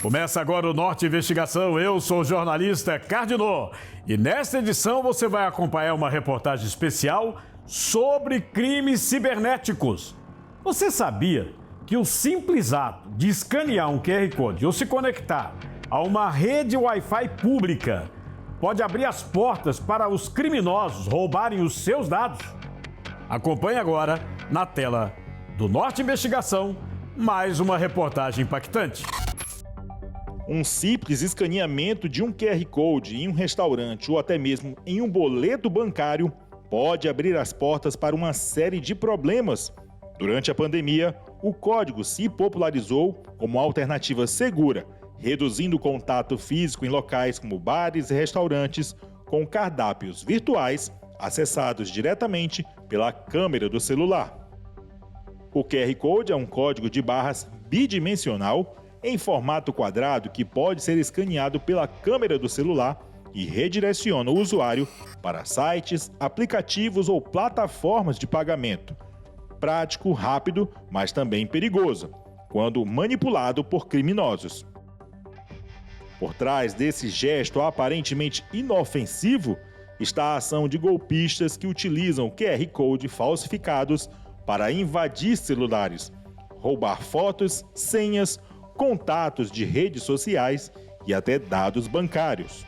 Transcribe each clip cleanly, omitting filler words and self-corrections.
Começa agora o Norte Investigação. Eu sou o jornalista Cardinô e nesta edição você vai acompanhar uma reportagem especial sobre crimes cibernéticos. Você sabia que o simples ato de escanear um QR Code ou se conectar a uma rede Wi-Fi pública pode abrir as portas para os criminosos roubarem os seus dados? Acompanhe agora, na tela do Norte Investigação, mais uma reportagem impactante. Um simples escaneamento de um QR Code em um restaurante ou até mesmo em um boleto bancário pode abrir as portas para uma série de problemas. Durante a pandemia, o código se popularizou como alternativa segura, reduzindo o contato físico em locais como bares e restaurantes com cardápios virtuais acessados diretamente pela câmera do celular. O QR Code é um código de barras bidimensional em formato quadrado que pode ser escaneado pela câmera do celular e redireciona o usuário para sites, aplicativos ou plataformas de pagamento. Prático, rápido, mas também perigoso, quando manipulado por criminosos. Por trás desse gesto aparentemente inofensivo está a ação de golpistas que utilizam QR Code falsificados para invadir celulares, roubar fotos, senhas, contatos de redes sociais e até dados bancários.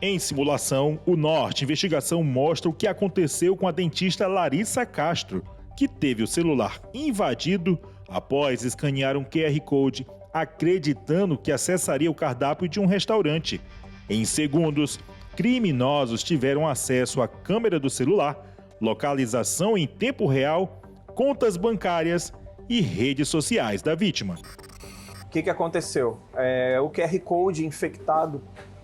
Em simulação, o Norte Investigação mostra o que aconteceu com a dentista Larissa Castro, que teve o celular invadido após escanear um QR Code acreditando que acessaria o cardápio de um restaurante. Em segundos, criminosos tiveram acesso à câmera do celular, localização em tempo real, contas bancárias e redes sociais da vítima. O que aconteceu? O QR Code infectado,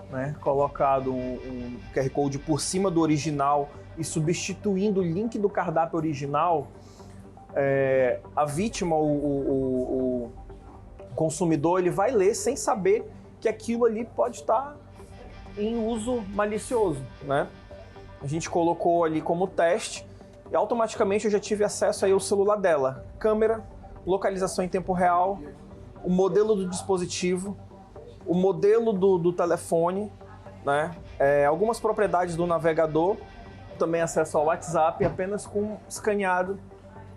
né, colocado um QR Code por cima do original e substituindo o link do cardápio original, a vítima, o consumidor, ele vai ler sem saber que aquilo ali pode estar em uso malicioso, né? A gente colocou ali como teste e automaticamente eu já tive acesso aí ao celular dela. Câmera, localização em tempo real, o modelo do dispositivo, o modelo do telefone, né? Algumas propriedades do navegador, também acesso ao WhatsApp apenas com escaneado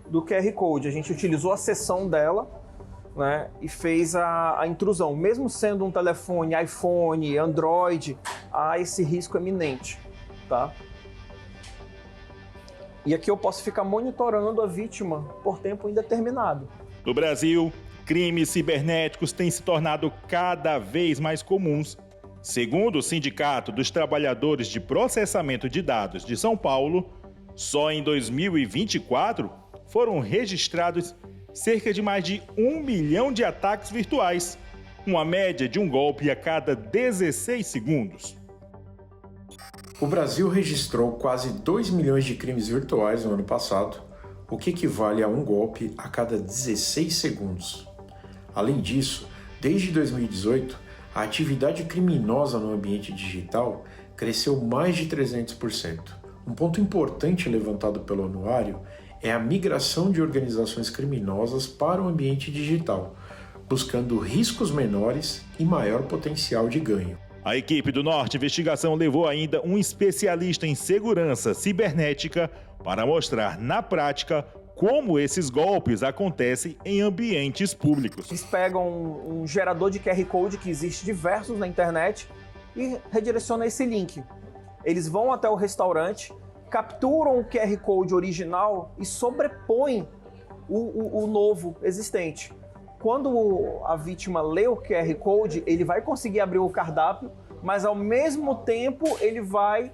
do QR Code. A gente utilizou a seção dela, né, e fez a intrusão. Mesmo sendo um telefone iPhone, Android, há esse risco eminente, tá? E aqui eu posso ficar monitorando a vítima por tempo indeterminado. No Brasil, crimes cibernéticos têm se tornado cada vez mais comuns. Segundo o Sindicato dos Trabalhadores de Processamento de Dados de São Paulo, só em 2024 foram registrados cerca de mais de 1 milhão de ataques virtuais, uma média de um golpe a cada 16 segundos. O Brasil registrou quase 2 milhões de crimes virtuais no ano passado, o que equivale a um golpe a cada 16 segundos. Além disso, desde 2018, a atividade criminosa no ambiente digital cresceu mais de 300%. Um ponto importante levantado pelo anuário é a migração de organizações criminosas para o ambiente digital, buscando riscos menores e maior potencial de ganho. A equipe do Norte Investigação levou ainda um especialista em segurança cibernética para mostrar na prática como esses golpes acontecem em ambientes públicos. Eles pegam um gerador de QR Code que existe diversos na internet e redirecionam esse link. Eles vão até o restaurante, capturam o QR Code original e sobrepõem o novo existente. Quando a vítima lê o QR Code, ele vai conseguir abrir o cardápio, mas ao mesmo tempo ele vai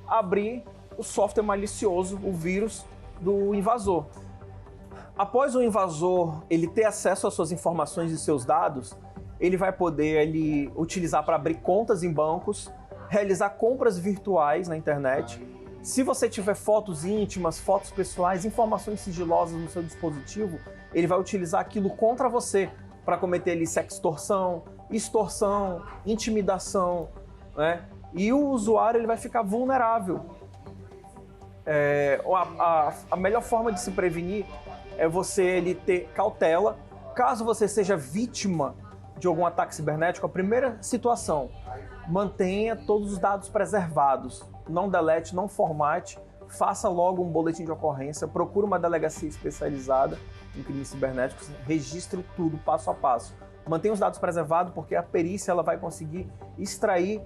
abrir o software malicioso, o vírus do invasor. Após o invasor ele ter acesso às suas informações e seus dados, ele vai poder utilizar para abrir contas em bancos, realizar compras virtuais na internet. Se você tiver fotos íntimas, fotos pessoais, informações sigilosas no seu dispositivo, ele vai utilizar aquilo contra você para cometer ali sextorção, extorsão, intimidação, né? E o usuário ele vai ficar vulnerável. A melhor forma de se prevenir é você ter cautela. Caso você seja vítima de algum ataque cibernético, a primeira situação, mantenha todos os dados preservados. Não delete, não formate, faça logo um boletim de ocorrência, procure uma delegacia especializada em crimes cibernéticos, registre tudo passo a passo. Mantenha os dados preservados, porque a perícia ela vai conseguir extrair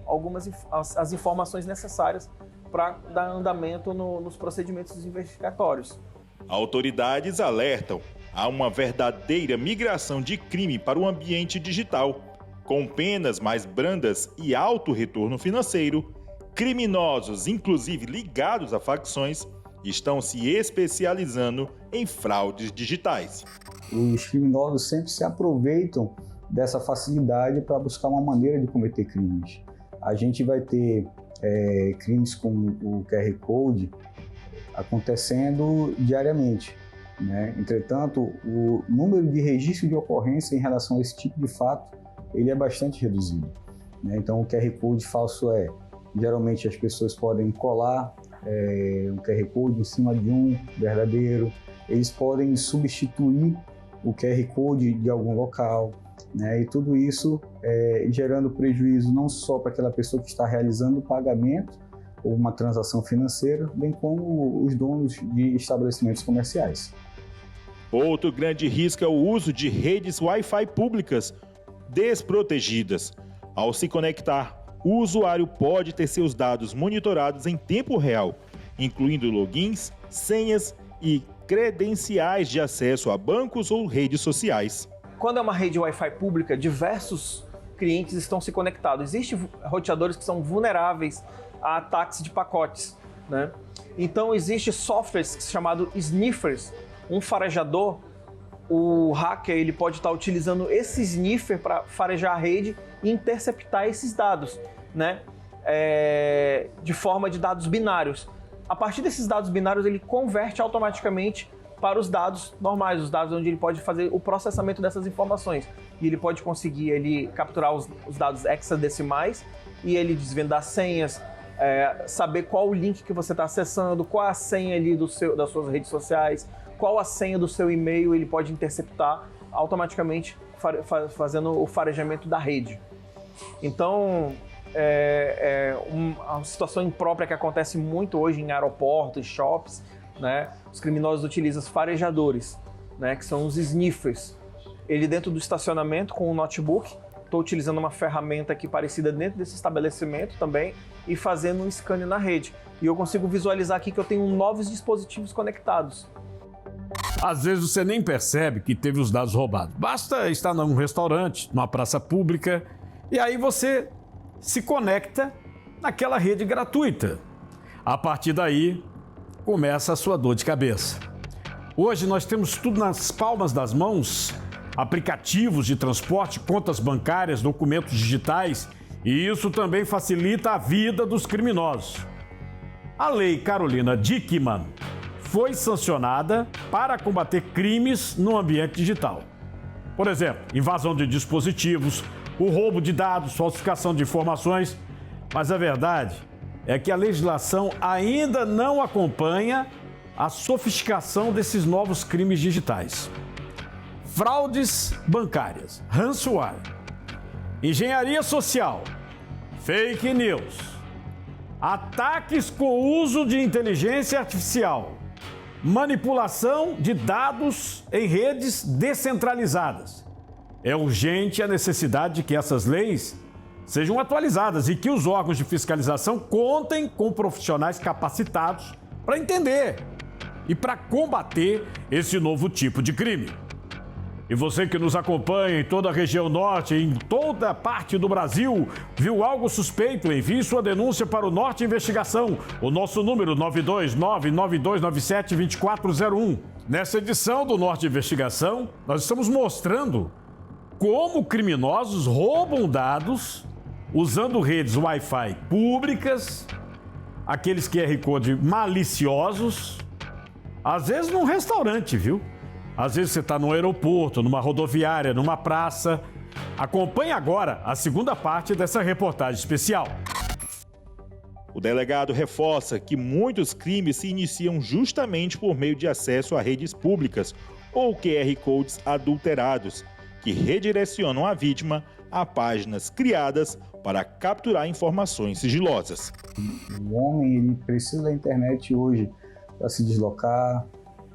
as informações necessárias para dar andamento nos procedimentos investigatórios. Autoridades alertam: há uma verdadeira migração de crime para o ambiente digital. Com penas mais brandas e alto retorno financeiro, criminosos, inclusive ligados a facções, estão se especializando em fraudes digitais. Os criminosos sempre se aproveitam dessa facilidade para buscar uma maneira de cometer crimes. A gente vai ter crimes como o QR Code acontecendo diariamente, né? Entretanto, o número de registro de ocorrência em relação a esse tipo de fato ele é bastante reduzido, né? Então, o QR Code falso geralmente as pessoas podem colar um QR Code em cima de um verdadeiro, eles podem substituir o QR Code de algum local, né? E tudo isso gerando prejuízo não só para aquela pessoa que está realizando o pagamento ou uma transação financeira, bem como os donos de estabelecimentos comerciais. Outro grande risco é o uso de redes Wi-Fi públicas desprotegidas. Ao se conectar, o usuário pode ter seus dados monitorados em tempo real, incluindo logins, senhas e credenciais de acesso a bancos ou redes sociais. Quando é uma rede Wi-Fi pública, diversos clientes estão se conectados. Existem roteadores que são vulneráveis a ataques de pacotes, né? Então, existem softwares chamados sniffers, um farejador. O hacker ele pode estar utilizando esse sniffer para farejar a rede e interceptar esses dados, né? De forma de dados binários. A partir desses dados binários, ele converte automaticamente para os dados normais, os dados onde ele pode fazer o processamento dessas informações. E ele pode conseguir capturar os dados hexadecimais e ele desvendar senhas, saber qual o link que você está acessando, qual a senha ali das suas redes sociais, qual a senha do seu e-mail, ele pode interceptar automaticamente fazendo o farejamento da rede. Então, uma situação imprópria que acontece muito hoje em aeroportos, shops, né? Os criminosos utilizam farejadores, né? Que são os sniffers. Ele dentro do estacionamento com um notebook, estou utilizando uma ferramenta aqui parecida dentro desse estabelecimento também e fazendo um scan na rede. E eu consigo visualizar aqui que eu tenho novos dispositivos conectados. Às vezes você nem percebe que teve os dados roubados. Basta estar num restaurante, numa praça pública, e aí você se conecta naquela rede gratuita. A partir daí, começa a sua dor de cabeça. Hoje nós temos tudo nas palmas das mãos, aplicativos de transporte, contas bancárias, documentos digitais, e isso também facilita a vida dos criminosos. A Lei Carolina Dickmann foi sancionada para combater crimes no ambiente digital. Por exemplo, invasão de dispositivos, o roubo de dados, falsificação de informações. Mas a verdade é que a legislação ainda não acompanha a sofisticação desses novos crimes digitais. Fraudes bancárias, ransomware, engenharia social, fake news, ataques com uso de inteligência artificial, manipulação de dados em redes descentralizadas. É urgente a necessidade de que essas leis sejam atualizadas e que os órgãos de fiscalização contem com profissionais capacitados para entender e para combater esse novo tipo de crime. E você que nos acompanha em toda a região norte, em toda parte do Brasil, viu algo suspeito? Envie sua denúncia para o Norte Investigação. O nosso número 92992972401. Nessa edição do Norte Investigação, nós estamos mostrando como criminosos roubam dados usando redes Wi-Fi públicas, aqueles QR Code maliciosos, às vezes num restaurante, viu? Às vezes você está no aeroporto, numa rodoviária, numa praça. Acompanhe agora a segunda parte dessa reportagem especial. O delegado reforça que muitos crimes se iniciam justamente por meio de acesso a redes públicas ou QR Codes adulterados, que redirecionam a vítima a páginas criadas para capturar informações sigilosas. O homem ele precisa da internet hoje para se deslocar,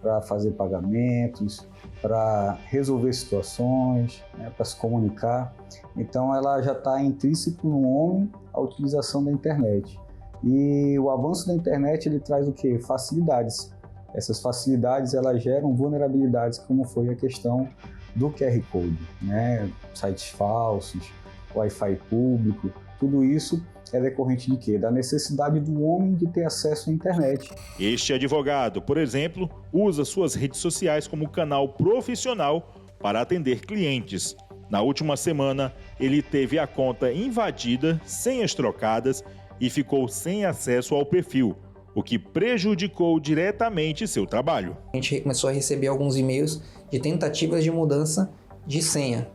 para fazer pagamentos, para resolver situações, né, para se comunicar. Então ela já está intrínseco no homem a utilização da internet. E o avanço da internet ele traz o quê? Facilidades. Essas facilidades elas geram vulnerabilidades, como foi a questão do QR Code, né? Sites falsos, Wi-Fi público, tudo isso é decorrente de quê? Da necessidade do homem de ter acesso à internet. Este advogado, por exemplo, usa suas redes sociais como canal profissional para atender clientes. Na última semana, ele teve a conta invadida, senhas trocadas e ficou sem acesso ao perfil, o que prejudicou diretamente seu trabalho. A gente começou a receber alguns e-mails de tentativas de mudança de senha.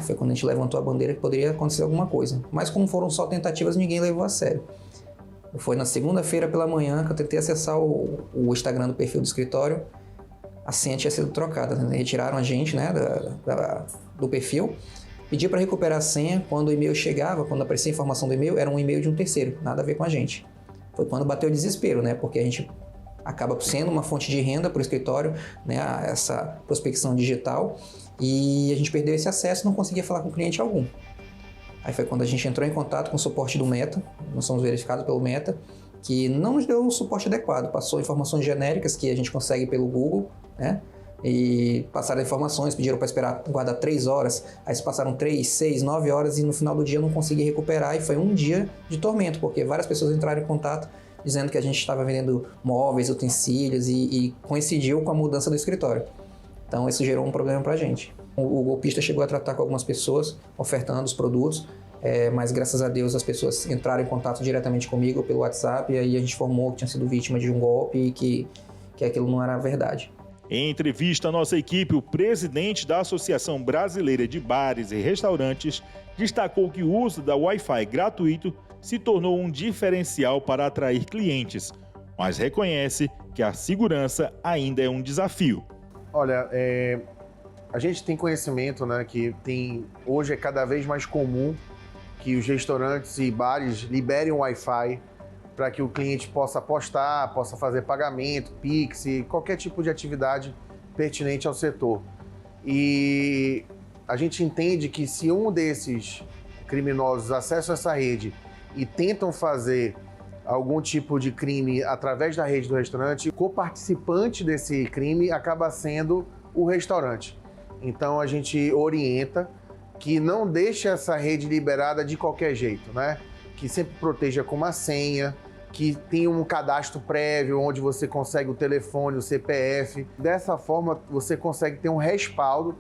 Foi quando a gente levantou a bandeira que poderia acontecer alguma coisa. Mas como foram só tentativas, ninguém levou a sério. Foi na segunda-feira pela manhã que eu tentei acessar o Instagram do perfil do escritório. A senha tinha sido trocada, né? Retiraram a gente, né, do perfil. Pedi para recuperar a senha. Quando o e-mail chegava, quando aparecia a informação do e-mail, era um e-mail de um terceiro, nada a ver com a gente. Foi quando bateu o desespero, né? Porque a gente acaba sendo uma fonte de renda para o escritório, né? Essa prospecção digital, e a gente perdeu esse acesso e não conseguia falar com cliente algum. Aí foi quando a gente entrou em contato com o suporte do Meta, nós somos verificados pelo Meta, que não nos deu o suporte adequado, passou informações genéricas que a gente consegue pelo Google, né? E passaram informações, pediram para esperar, guardar 3 horas, aí se passaram 3, 6, 9 horas e no final do dia eu não consegui recuperar, e foi um dia de tormento, porque várias pessoas entraram em contato dizendo que a gente estava vendendo móveis, utensílios e coincidiu com a mudança do escritório. Então isso gerou um problema para a gente. O golpista chegou a tratar com algumas pessoas, ofertando os produtos, mas graças a Deus as pessoas entraram em contato diretamente comigo pelo WhatsApp, e aí a gente informou que tinha sido vítima de um golpe e que aquilo não era verdade. Em entrevista à nossa equipe, o presidente da Associação Brasileira de Bares e Restaurantes destacou que o uso da Wi-Fi gratuito se tornou um diferencial para atrair clientes, mas reconhece que a segurança ainda é um desafio. Olha, a gente tem conhecimento, né, que hoje é cada vez mais comum que os restaurantes e bares liberem o Wi-Fi para que o cliente possa apostar, possa fazer pagamento, Pix, qualquer tipo de atividade pertinente ao setor. E a gente entende que se um desses criminosos acessam essa rede e tentam fazer algum tipo de crime através da rede do restaurante, o coparticipante desse crime acaba sendo o restaurante. Então a gente orienta que não deixe essa rede liberada de qualquer jeito, né? Que sempre proteja com uma senha, que tenha um cadastro prévio onde você consegue o telefone, o CPF. Dessa forma, você consegue ter um respaldo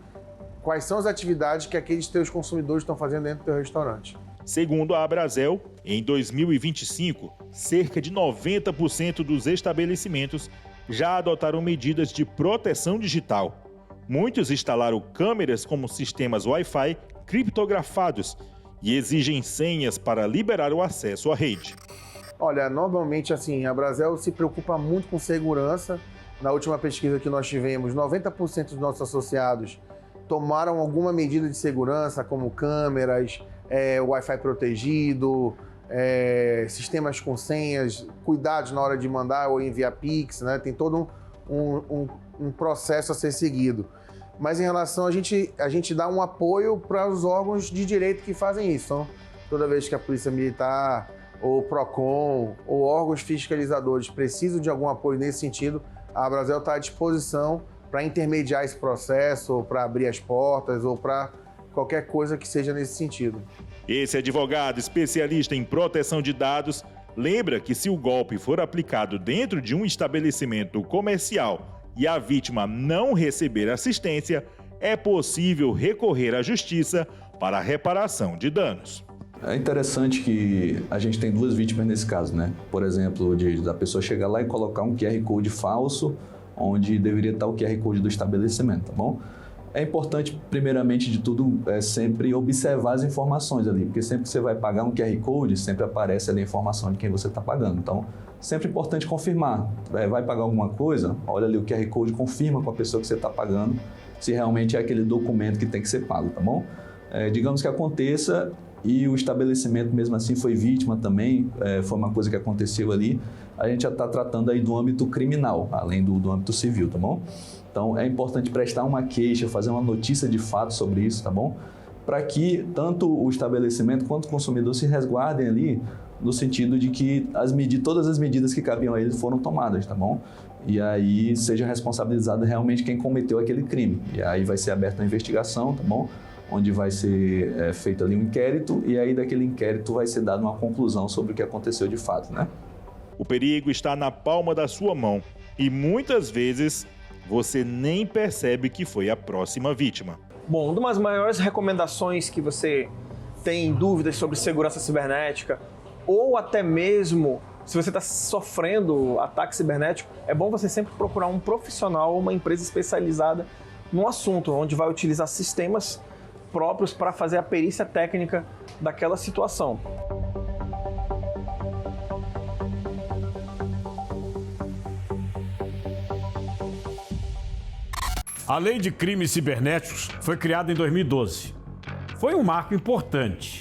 quais são as atividades que aqueles teus consumidores estão fazendo dentro do teu restaurante. Segundo a Abrazel, em 2025, cerca de 90% dos estabelecimentos já adotaram medidas de proteção digital. Muitos instalaram câmeras como sistemas Wi-Fi criptografados e exigem senhas para liberar o acesso à rede. Olha, normalmente assim, a Abrazel se preocupa muito com segurança. Na última pesquisa que nós tivemos, 90% dos nossos associados tomaram alguma medida de segurança, como câmeras, Wi-Fi protegido, sistemas com senhas, cuidados na hora de mandar ou enviar Pix, né? Tem todo um processo a ser seguido. Mas em relação a gente dá um apoio para os órgãos de direito que fazem isso. Então, toda vez que a Polícia Militar, ou PROCON, ou órgãos fiscalizadores precisam de algum apoio nesse sentido, a Abrazel está à disposição para intermediar esse processo, ou para abrir as portas, ou para qualquer coisa que seja nesse sentido. Esse advogado especialista em proteção de dados lembra que se o golpe for aplicado dentro de um estabelecimento comercial e a vítima não receber assistência, é possível recorrer à justiça para a reparação de danos. É interessante que a gente tem 2 vítimas nesse caso, né? Por exemplo, da pessoa chegar lá e colocar um QR Code falso, onde deveria estar o QR Code do estabelecimento, tá bom? É importante, primeiramente de tudo, sempre observar as informações ali, porque sempre que você vai pagar um QR Code, sempre aparece ali a informação de quem você está pagando. Então, sempre importante confirmar. Vai pagar alguma coisa? Olha ali o QR Code, confirma com a pessoa que você está pagando se realmente é aquele documento que tem que ser pago, tá bom? Digamos que aconteça e o estabelecimento mesmo assim foi vítima também, foi uma coisa que aconteceu ali, a gente já está tratando aí do âmbito criminal, além do âmbito civil, tá bom? Então é importante prestar uma queixa, fazer uma notícia de fato sobre isso, tá bom? Para que tanto o estabelecimento quanto o consumidor se resguardem ali, no sentido de que todas as medidas que cabiam a eles foram tomadas, tá bom? E aí seja responsabilizado realmente quem cometeu aquele crime. E aí vai ser aberta uma investigação, tá bom? Onde vai ser feito ali um inquérito e aí daquele inquérito vai ser dada uma conclusão sobre o que aconteceu de fato, né? O perigo está na palma da sua mão e muitas vezes você nem percebe que foi a próxima vítima. Bom, uma das maiores recomendações que você tem dúvidas sobre segurança cibernética ou até mesmo se você está sofrendo ataque cibernético, é bom você sempre procurar um profissional ou uma empresa especializada no assunto, onde vai utilizar sistemas próprios para fazer a perícia técnica daquela situação. A Lei de Crimes Cibernéticos foi criada em 2012. Foi um marco importante,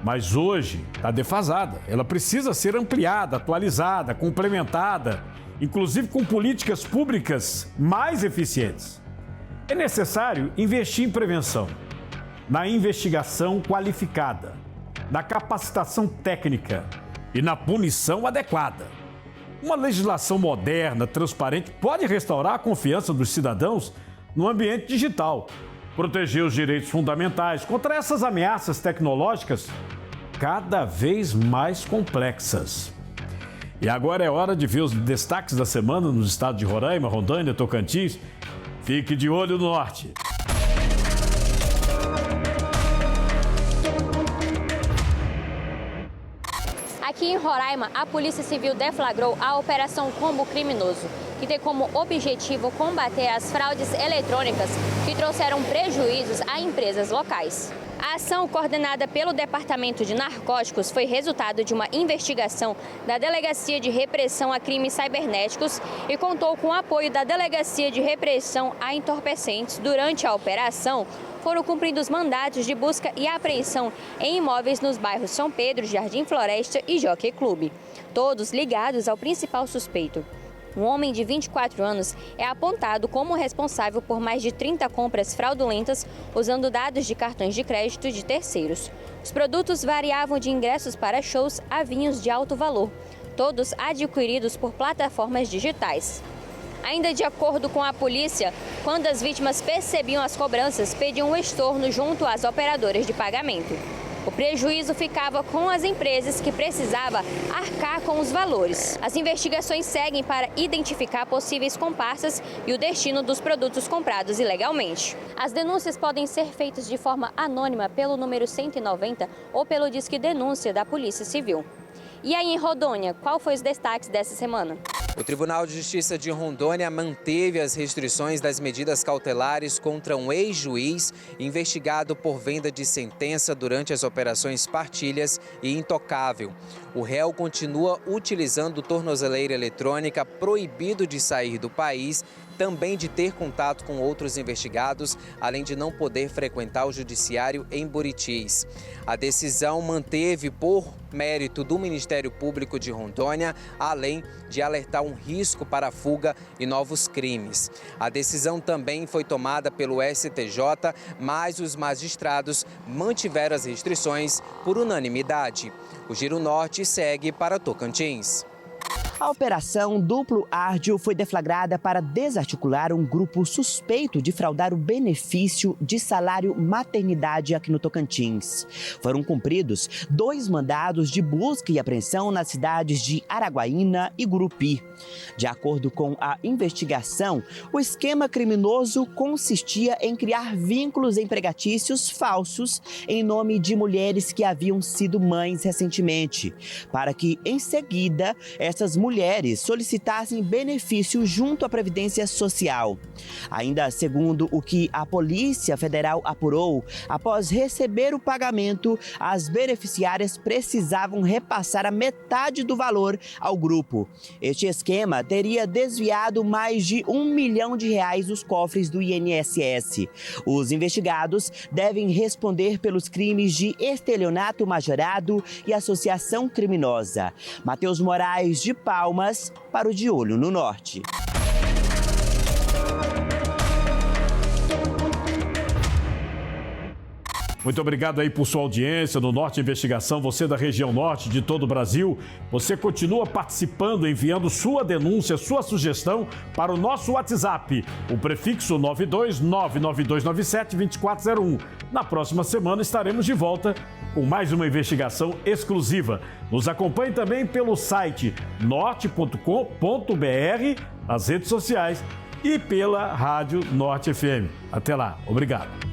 mas hoje está defasada. Ela precisa ser ampliada, atualizada, complementada, inclusive com políticas públicas mais eficientes. É necessário investir em prevenção, na investigação qualificada, na capacitação técnica e na punição adequada. Uma legislação moderna, transparente, pode restaurar a confiança dos cidadãos no ambiente digital, proteger os direitos fundamentais contra essas ameaças tecnológicas cada vez mais complexas. E agora é hora de ver os destaques da semana nos estados de Roraima, Rondônia, Tocantins. Fique de olho no norte. Aqui em Roraima, a Polícia Civil deflagrou a Operação Combo Criminoso, que tem como objetivo combater as fraudes eletrônicas que trouxeram prejuízos a empresas locais. A ação, coordenada pelo Departamento de Narcóticos, foi resultado de uma investigação da Delegacia de Repressão a Crimes Cibernéticos e contou com o apoio da Delegacia de Repressão a Entorpecentes. Durante a operação, foram cumpridos mandados de busca e apreensão em imóveis nos bairros São Pedro, Jardim Floresta e Jockey Club, todos ligados ao principal suspeito. Um homem de 24 anos é apontado como responsável por mais de 30 compras fraudulentas usando dados de cartões de crédito de terceiros. Os produtos variavam de ingressos para shows a vinhos de alto valor, todos adquiridos por plataformas digitais. Ainda de acordo com a polícia, quando as vítimas percebiam as cobranças, pediam um estorno junto às operadoras de pagamento. O prejuízo ficava com as empresas que precisavam arcar com os valores. As investigações seguem para identificar possíveis comparsas e o destino dos produtos comprados ilegalmente. As denúncias podem ser feitas de forma anônima pelo número 190 ou pelo Disque Denúncia da Polícia Civil. E aí em Rondônia, qual foi os destaques dessa semana? O Tribunal de Justiça de Rondônia manteve as restrições das medidas cautelares contra um ex-juiz investigado por venda de sentença durante as operações Partilhas e Intocável. O réu continua utilizando tornozeleira eletrônica, proibido de sair do país, também de ter contato com outros investigados, além de não poder frequentar o judiciário em Buritis. A decisão manteve por mérito do Ministério Público de Rondônia, além de alertar um risco para a fuga e novos crimes. A decisão também foi tomada pelo STJ, mas os magistrados mantiveram as restrições por unanimidade. O Giro Norte segue para Tocantins. A operação Duplo Árdio foi deflagrada para desarticular um grupo suspeito de fraudar o benefício de salário maternidade aqui no Tocantins. Foram cumpridos 2 mandados de busca e apreensão nas cidades de Araguaína e Gurupi. De acordo com a investigação, o esquema criminoso consistia em criar vínculos empregatícios falsos em nome de mulheres que haviam sido mães recentemente, para que, em seguida, essas mulheres solicitassem benefício junto à Previdência Social. Ainda segundo o que a Polícia Federal apurou, após receber o pagamento, as beneficiárias precisavam repassar a metade do valor ao grupo. Este esquema teria desviado mais de R$1 milhão dos cofres do INSS. Os investigados devem responder pelos crimes de estelionato majorado e associação criminosa. Matheus Moraes, de Palmas, para o De Olho no Norte. Muito obrigado aí por sua audiência no Norte Investigação, você da região norte de todo o Brasil. Você continua participando, enviando sua denúncia, sua sugestão para o nosso WhatsApp, o prefixo 92992972401. Na próxima semana estaremos de volta com mais uma investigação exclusiva. Nos acompanhe também pelo site norte.com.br, as redes sociais e pela Rádio Norte FM. Até lá, obrigado.